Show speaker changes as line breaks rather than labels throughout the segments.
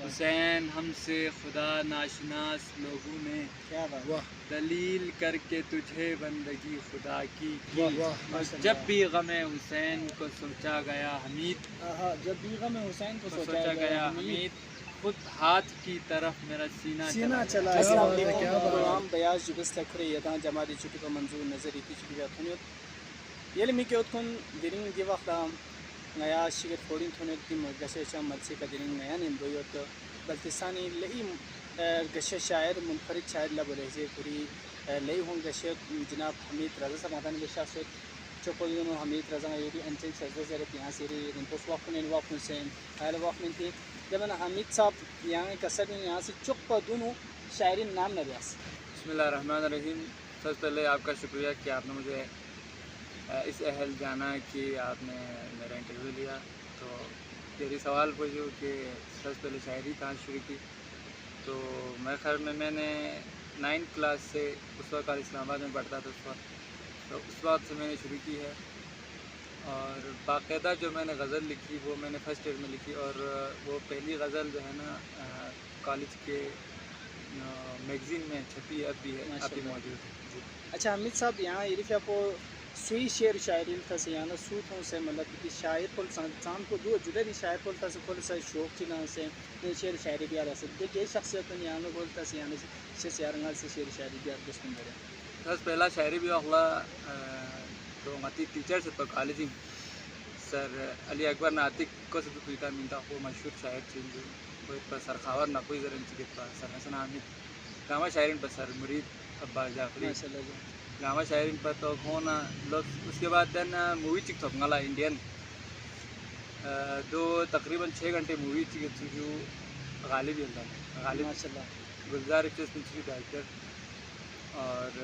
حسین ہم سے خدا ناشناس لوگوں نے دلیل کر کے تجھے بندگی خدا کی جب بھی غم حسین کو سوچا گیا حمید
جب بھی غم حسین کو
سوچا گیا حمید خود ہاتھ کی طرف میرا سینہ چلا
السلام علیکم پروام بیاز جبس لکھرے یدان جماعتی چھٹی کا منظور نظری کی چھٹی بیاتھونیت یلی می کے اتکن درین دی وقتا نیا شگر فورین تھونیت دی گشے شام ملسی کا درین نیا نیم دویوت بلتستانی لئی گشے شاعر منفرد شاعر لب لہجے پوری لئی ہوں گشے جناب حمید رضا صاحب مدانی گشہ سوت چوکولینو حمید رضا یوری انچن سرزہ زیرت یہاں سیری رنپوس وقتن ان وقتن سین حیل وقتن تھی جب میں حمید صاحب یہاں کسر یہاں سے چک پا دونوں شاعرین نام نریاس.
بسم اللہ الرحمن الرحیم. سب سے پہلے آپ کا شکریہ کہ آپ نے مجھے اس اہل جانا کہ آپ نے میرا انٹرویو لیا. تو میری سوال پوچھو کہ سب سے پہلے شاعری کہاں شروع کی. تو میرے خیال میں نے 9th کلاس سے اس وقت اسلام آباد میں پڑھتا تھا تو اس وقت سے میں نے شروع کی ہے. اور باقاعدہ جو میں نے غزل لکھی وہ میں نے فرسٹ ایئر میں لکھی اور وہ پہلی غزل جو ہے نا کالج کے میگزین میں چھپی اب بھی ہے ابھی موجود ہے.
اچھا حمید صاحب یہاں عرف آپ سوئی شعر شاعری تھا سے یہاں سوت ہوں سے مطلب کہ شاعر پل سان کو دو جدہ بھی شاعر پل تھا سے کل سے شوق چنا سے شعر شاعری بھی آ رہا سے دیکھ شخصیت یہاں بولتا سے یہاں سے سیارنگال سے شعر شاعری بھی آپ دست میں
بس پہلا شاعری بھی اخلا تو متی ٹیچر سے تو کالجنگ سر علی اکبر ناطق کو سے تو پیتا ملتا وہ مشہور شاعر چیز جو پر سرخاور نقوی زرن چکت پا سر حسن حامد گاما شاعرین پر سر مرید عباس جعفری گاما شاعرین پر تو ہونا لوگ اس کے بعد دن مووی چک تھا گالا انڈین دو تقریباً 6 گھنٹے مووی چکت تھی جو غالب ہی اللہ غالب گلزار ایکٹریس میں ڈائریکٹر اور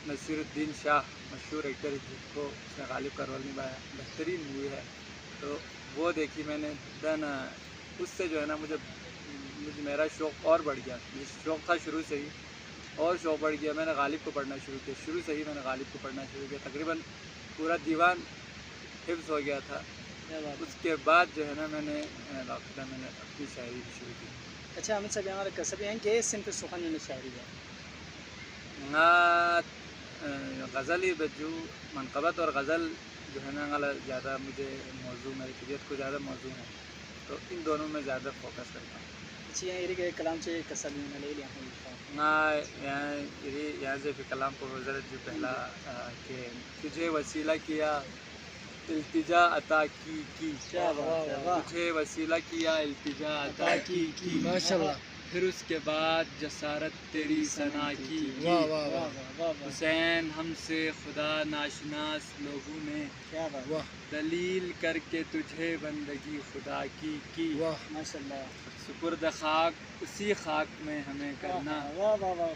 نصیر الدین شاہ مشہور ایکٹر جس کو اس نے غالب کا رول نبھایا. بہترین مووی ہے تو وہ دیکھی میں نے دن اس سے جو ہے نا مجھے میرا شوق اور بڑھ گیا. مجھے شوق تھا شروع سے ہی اور شوق بڑھ گیا. میں نے غالب کو پڑھنا شروع کیا. شروع سے ہی میں نے غالب کو پڑھنا شروع کیا. تقریباً پورا دیوان حفظ ہو گیا تھا. اس کے بعد جو ہے نا میں نے باقاعدہ میں نے اپنی شاعری بھی شروع کی.
اچھا حمید صاحب ہمارے کسب ہیں کہ صنف سخن میں شاعری ہے
غزل ہی بجو منقبت اور غزل جو ہے نا زیادہ مجھے موضوع میری طبیعت کو زیادہ موضوع ہے تو ان دونوں میں زیادہ فوکس کرتا ہوں.
اچھا یہاں کے کلام سے کسب میں لے لیا
یہاں سے پھر کلام کو حضرت جو پہلا کہ تجھے وسیلہ کیا التجا عطا کی تجھے وسیلہ کیا التجا عطا کی ماشاءاللہ. پھر اس کے بعد جسارت تیری ثنا کی حسین ہم سے خدا ناشناس لوگوں نے دلیل کر کے تجھے بندگی خدا کی
ماشاءاللہ.
سپرد خاک اسی خاک میں ہمیں کرنا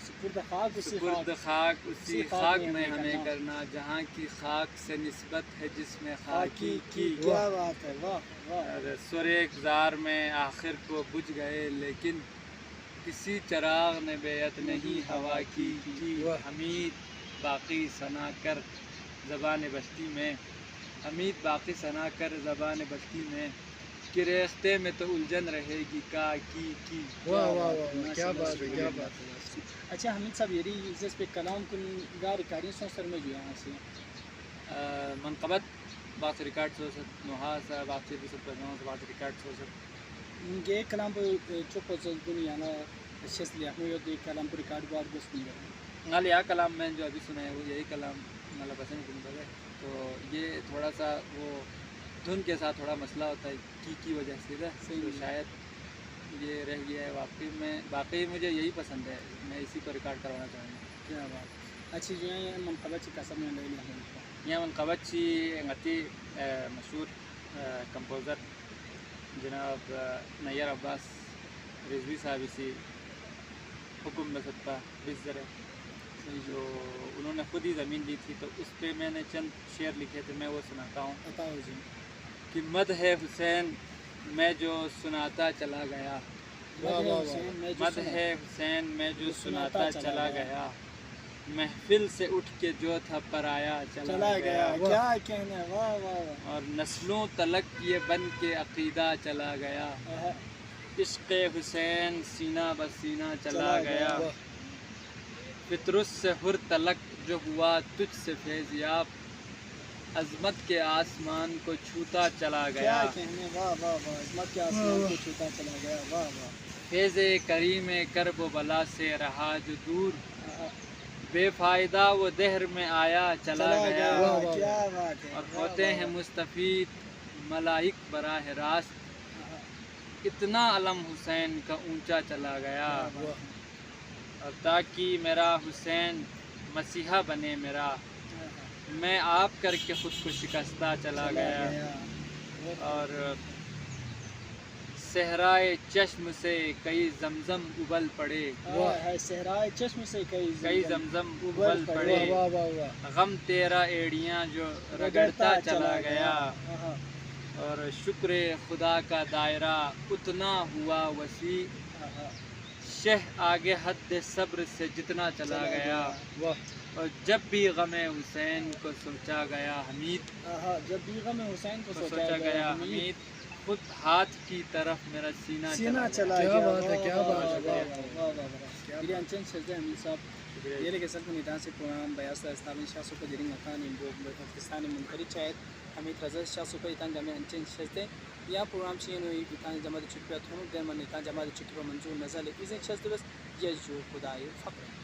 سپرد خاک
اسی خاک میں ہمیں کرنا جہاں کی خاک سے نسبت ہے جس میں خاکی کی.
کیا بات ہے واہ.
سر ایک زار میں آخر کو بجھ گئے لیکن کسی چراغ نے بیعت نہیں ہوا کی. حمید باقی ثنا کر زبان بستی میں حمید باقی ثنا کر زبان بستی میں کہ ریختے میں تو الجھن رہے گی کا کی.
کیا بات ہے. اچھا حمید صاحب یہ جس پہ کلام کن گا ریکارڈنگ سو سر میں جو یہاں سے
منقبت بات ریکارڈ سو سر نحاس بات سے بھی سب کرنا بات ریکارڈ سو سر
یہ کلام پہ چپ دنیا نا شیس لیا ہوں یہ کلام پہ ریکارڈ بات بس نہیں ہے
نال یہ کلام میں جو ابھی سنا ہے وہ یہی کلام مطلب پسند کرتا ہے. تو یہ تھوڑا سا وہ دھن کے ساتھ تھوڑا مسئلہ ہوتا ہے کی وجہ سے تو شاید یہ رہ گیا ہے. واقعی مجھے یہی پسند ہے. میں اسی کو ریکارڈ کروانا چاہوں گا.
کیا بات. اچھی جو ہے منقبت کا سب میں لے لیا
یہ منقبت چی غتی مشہور کمپوزر جناب نیار عباس رضوی صاحب اسی حکم میں ستا بزر جو انہوں نے خود ہی زمین دی تھی تو اس پہ میں نے چند شعر لکھے تھے. میں وہ سناتا ہوں کہ مد ہے حسین میں جو سناتا چلا گیا مد ہے حسین میں جو سناتا چلا گیا محفل سے اٹھ کے جو تھا پرایا چلا گیا.
کیا کہنا. واہ واہ.
اور نسلوں تلک یہ بن کے عقیدہ چلا گیا عشق حسین سینہ بسینہ چلا گیا، فطرت سے ہر تلک جو ہوا تجھ سے فیضیاب، عظمت کے آسمان کو چھوتا چلا گیا،
کیا کہنے، واہ واہ واہ، عظمت کے آسمان کو چھوتا چلا گیا، واہ واہ،
فیض کریم کرب و بلا سے رہا جو دور، بے فائدہ وہ دہر میں آیا چلا گیا،
کیا بات ہے،
اور ہوتے ہیں مستفید ملائک براہ راست، اتنا علم حسین کا اونچا چلا گیا، اور تاکہ میرا حسین مسیحا بنے میرا، میں آپ کر کے خود کو شکستہ چلا گیا، اور صحرائے چشم سے کئی زمزم ابل پڑے،
صحرائے چشم سے
کئی زمزم ابل پڑے، غم تیرا ایڑیاں جو رگڑتا چلا گیا، اور شکر خدا کا دائرہ اتنا ہوا وسیع، شہ آگے حد صبر سے جتنا چلا گیا، اور جب بھی غم حسین کو سوچا گیا حمید،
جب بھی غم حسین کو
سوچا گیا حمید، خود ہاتھ کی طرف میرا سینہ
چلا گیا، کیا بات ہے، یہ انچن سجدہ حمید صاحب یہ لے کے سر کو نیدان سے پروگرام بیاستہ استابن شاہ سو کو دیرنگ اتان ان پاکستانی منفرد شاید حمید رضا شاہ سو کو اتان جامع انچن سجدہ یا پروگرام شین ہوئی اتان جماعت چکپیہ تھونو دیر من اتان جماعت چکپیہ منظور نظر لیکن شجدہ بس یہ جو خدای فقر